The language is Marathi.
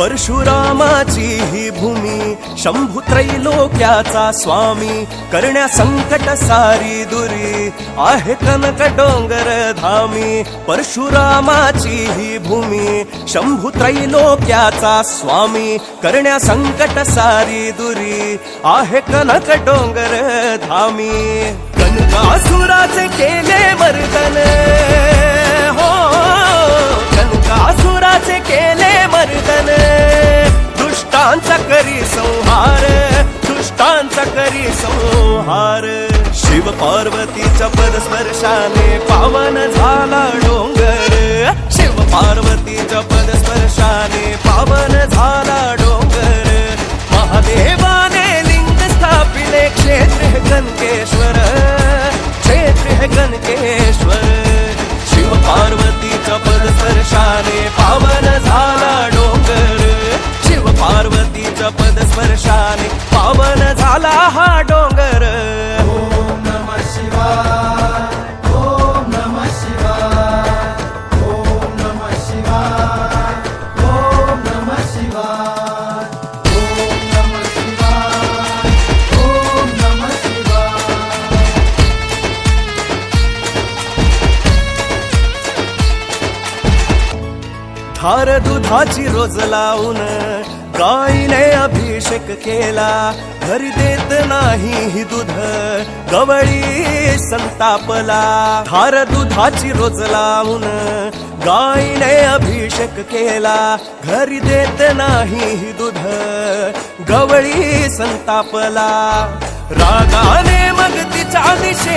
परशुरामाची ही भूमी, शंभू त्रैलोक्याचा स्वामी, करण्या संकट सारी दुरी, आहे कनक डोंगर धामी. परशुरामाची ही भूमी, शंभू त्रैलोक्याचा स्वामी, करण्या संकट सारी दुरी, आहे कनक डोंगर धामी. कनकासुराचे केले मर्दन, हो कनकासुराचे केले मर्दन, दुष्टांचा करी संहार, दुष्टांचा करी संहार. शिव पार्वतीच्या पदस्पर्शाने पावन झाला डोंगर, शिव पार्वतीच्या पदस्पर्शाने पावन झाला डोंगर. महादेवाने लिंग स्थापिले, क्षेत्र है कनकेश्वर, क्षेत्र है कनकेश्वर. शिव पार्वतीच्या पदस्पर्शाने पावन झाला डोंगर, शिव पार्वतीच्या पदस्पर्शाने पावन झाला हा डोंगर. ओम नमः शिवाय, ओम नमः शिवाय, ओम नमः शिवाय, ओम नमः शिवाय, ओम नमः शिवाय, ओम नमः शिवाय. धार दुधाची रोज लावून गायीने अभिषेक केला, घरी देत नाही ही दूध गवळी संतापला. धार दुधाची रोज लावून गायीने अभिषेक केला, घरी देत नाही ही दूध गवळी संतापला. रागाने मग तिच्या दिशे